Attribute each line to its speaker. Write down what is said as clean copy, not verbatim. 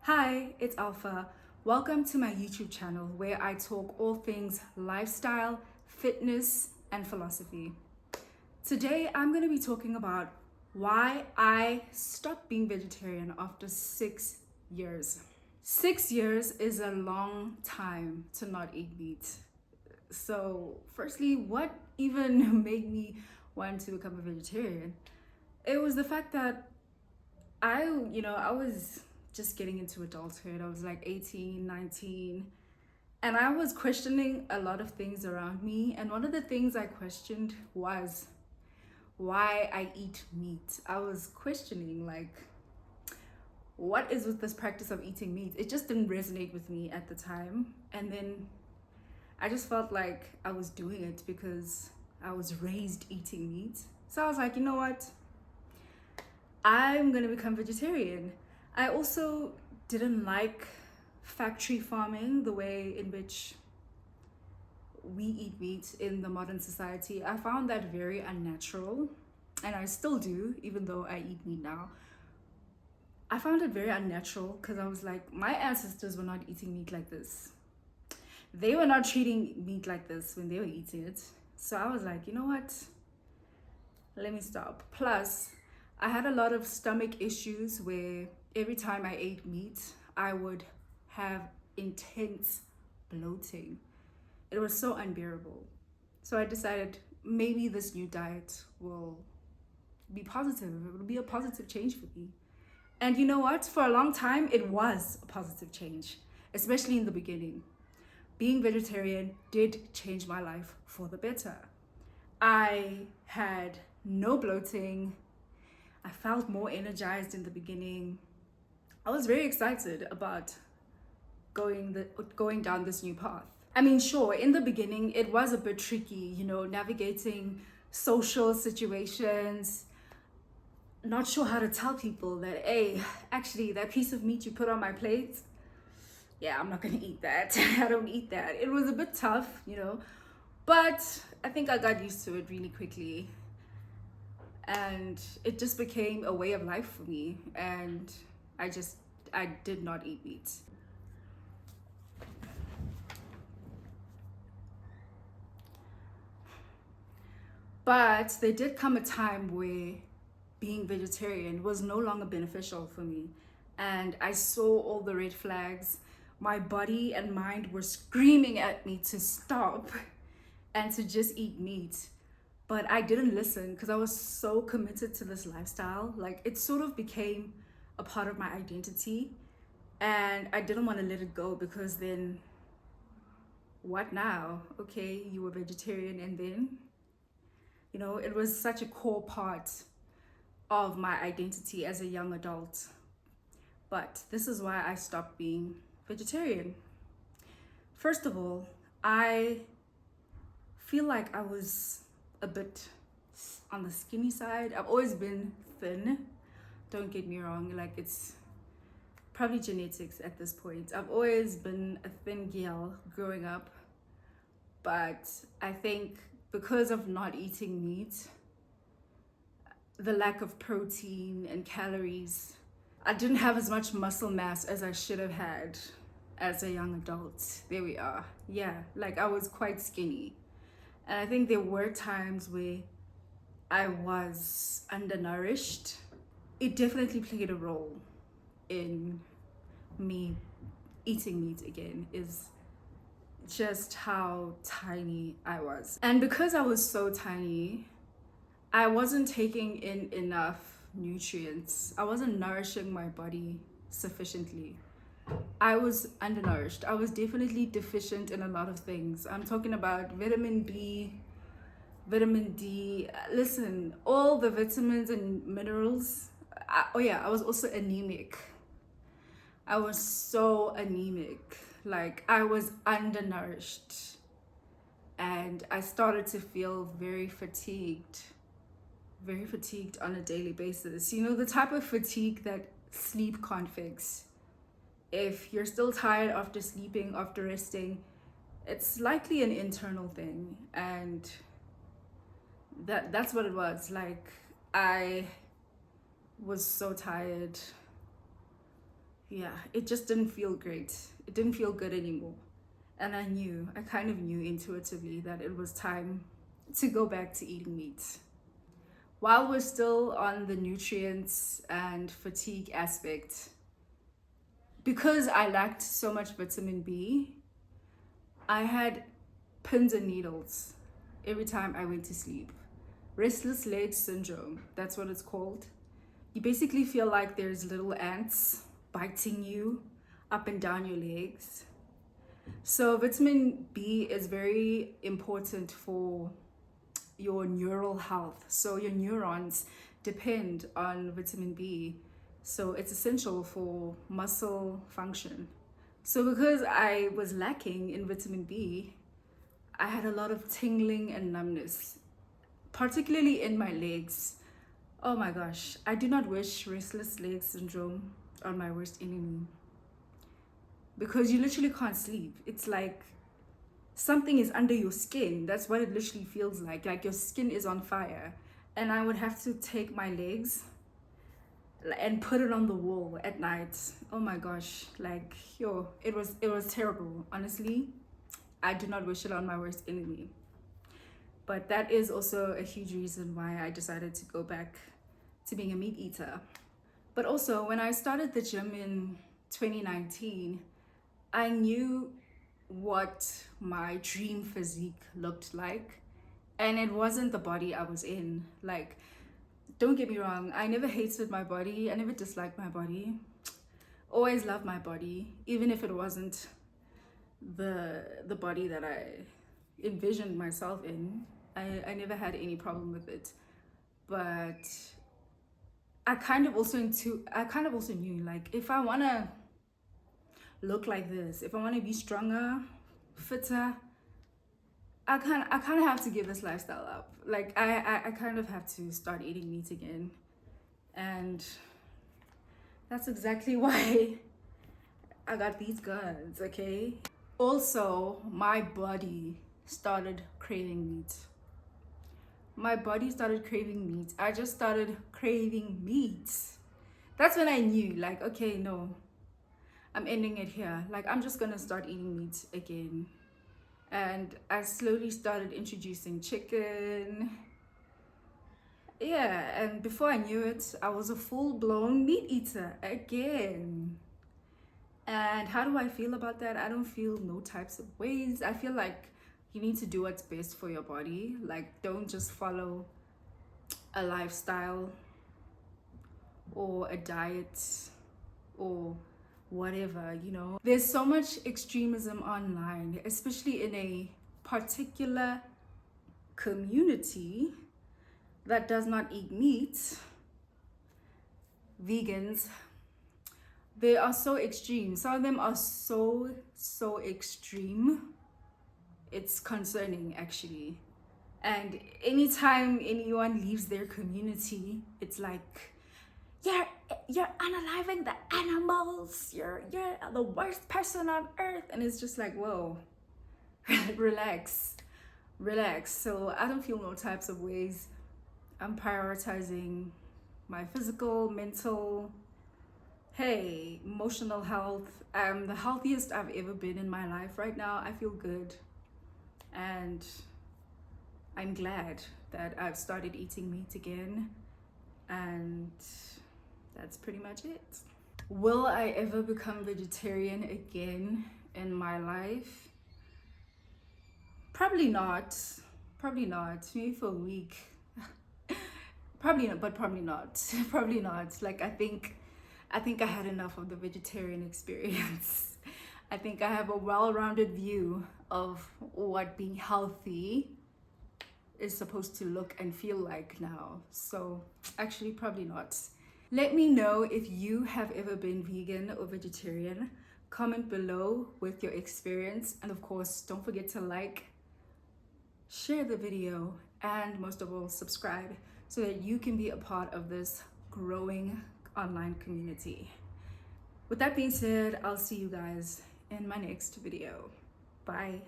Speaker 1: Hi, it's Alpha. Welcome to my YouTube channel where I talk all things lifestyle, fitness, and philosophy. Today, I'm going to be talking about why I stopped being vegetarian after 6 years. 6 years is a long time to not eat meat. So, firstly, what even made me want to become a vegetarian? It was the fact that I was just getting into adulthood. I was like 18, 19, and I was questioning a lot of things around me. And one of the things I questioned was why I eat meat. I was questioning, like, what is with this practice of eating meat? It just didn't resonate with me at the time. And then I just felt like I was doing it because I was raised eating meat. So I was like, you know what? I'm gonna become vegetarian. I also didn't like factory farming, the way in which we eat meat in the modern society. I found that very unnatural, and I still do, even though I eat meat now. I found it very unnatural because I was like, my ancestors were not eating meat like this. They were not treating meat like this when they were eating it. So I was like, you know what? Let me stop. Plus, I had a lot of stomach issues where every time I ate meat, I would have intense bloating. It was so unbearable. So I decided maybe this new diet will be positive. It will be a positive change for me. And you know what? For a long time, it was a positive change, especially in the beginning. Being vegetarian did change my life for the better. I had no bloating. I felt more energized in the beginning. I was very excited about going down this new path. I mean, sure, in the beginning it was a bit tricky, navigating social situations, not sure how to tell people that, hey, actually that piece of meat you put on my plate, yeah, I'm not gonna eat that. I don't eat that. It was a bit tough, but I think I got used to it really quickly. And it just became a way of life for me, and I did not eat meat. But there did come a time where being vegetarian was no longer beneficial for me, and I saw all the red flags. My body and mind were screaming at me to stop and to just eat meat, but I didn't listen because I was so committed to this lifestyle. Like, it sort of became a part of my identity, and I didn't want to let it go because then what now? Okay, you were vegetarian, and then, it was such a core part of my identity as a young adult. But this is why I stopped being vegetarian. First of all, I feel like I was a bit on the skinny side. I've always been thin. Don't get me wrong, like, it's probably genetics at this point. I've always been a thin girl growing up, but I think because of not eating meat, the lack of protein and calories, I didn't have as much muscle mass as I should have had as a young adult. There we are. Yeah, like, I was quite skinny. And I think there were times where I was undernourished. It definitely played a role in me eating meat again, is just how tiny I was. And because I was so tiny, I wasn't taking in enough nutrients. I wasn't nourishing my body sufficiently. I was undernourished. I was definitely deficient in a lot of things. I'm talking about vitamin B, vitamin D. Listen, all the vitamins and minerals. I was also anemic. I was so anemic. Like, I was undernourished. And I started to feel very fatigued on a daily basis. The type of fatigue that sleep can't fix. If you're still tired after sleeping, after resting, it's likely an internal thing. And that's what it was. Like, I was so tired. yeah, it just didn't feel great. It didn't feel good anymore. And I kind of knew intuitively that it was time to go back to eating meat. While we're still on the nutrients and fatigue aspect, because I lacked so much vitamin B, I had pins and needles every time I went to sleep. Restless leg syndrome, that's what it's called. You basically feel like there's little ants biting you up and down your legs. So vitamin B is very important for your neural health. So your neurons depend on vitamin B. So it's essential for muscle function. So because I was lacking in vitamin B, I had a lot of tingling and numbness, particularly in my legs. Oh my gosh, I do not wish restless leg syndrome on my worst enemy, because you literally can't sleep. It's like something is under your skin. That's what it literally feels like your skin is on fire. And I would have to take my legs and put it on the wall at night. Oh my gosh, like yo, it was terrible. Honestly, I do not wish it on my worst enemy. But that is also a huge reason why I decided to go back to being a meat eater. But also, when I started the gym in 2019, I knew what my dream physique looked like, and it wasn't the body I was in. Like, don't get me wrong, I never hated my body, I never disliked my body. Always loved my body, even if it wasn't the body that I envisioned myself in. I never had any problem with it. But I kind of also knew, like, if I wanna look like this, if I wanna be stronger, fitter, I kind of have to give this lifestyle up. Like I kind of have to start eating meat again. And that's exactly why I got these guns, okay? Also, my body started craving meat. My body started craving meat. I just started craving meat. That's when I knew, like, okay, no, I'm ending it here. Like, I'm just gonna start eating meat again. And I slowly started introducing chicken. Yeah, and before I knew it, I was a full-blown meat eater again. And how do I feel about that? I don't feel no types of ways. I feel like you need to do what's best for your body. Like, don't just follow a lifestyle or a diet or whatever, you know. There's so much extremism online, especially in a particular community that does not eat meat. Vegans, they are so extreme. Some of them are so extreme. It's concerning, actually. And anytime anyone leaves their community, it's like, you're unaliving the animals. You're the worst person on earth. And it's just like, whoa, relax. So I don't feel no types of ways. I'm prioritizing my physical, mental, emotional health. I'm the healthiest I've ever been in my life right now. I feel good. And I'm glad that I've started eating meat again. And that's pretty much it. Will I ever become vegetarian again in my life? Probably not. Maybe for a week. Probably not, but probably not. Probably not. Like, I think I had enough of the vegetarian experience. I think I have a well-rounded view of what being healthy is supposed to look and feel like now. So actually, probably not. Let me know if you have ever been vegan or vegetarian. Comment below with your experience. And of course, don't forget to like, share the video, and most of all, subscribe so that you can be a part of this growing online community. With that being said, I'll see you guys in my next video. Bye.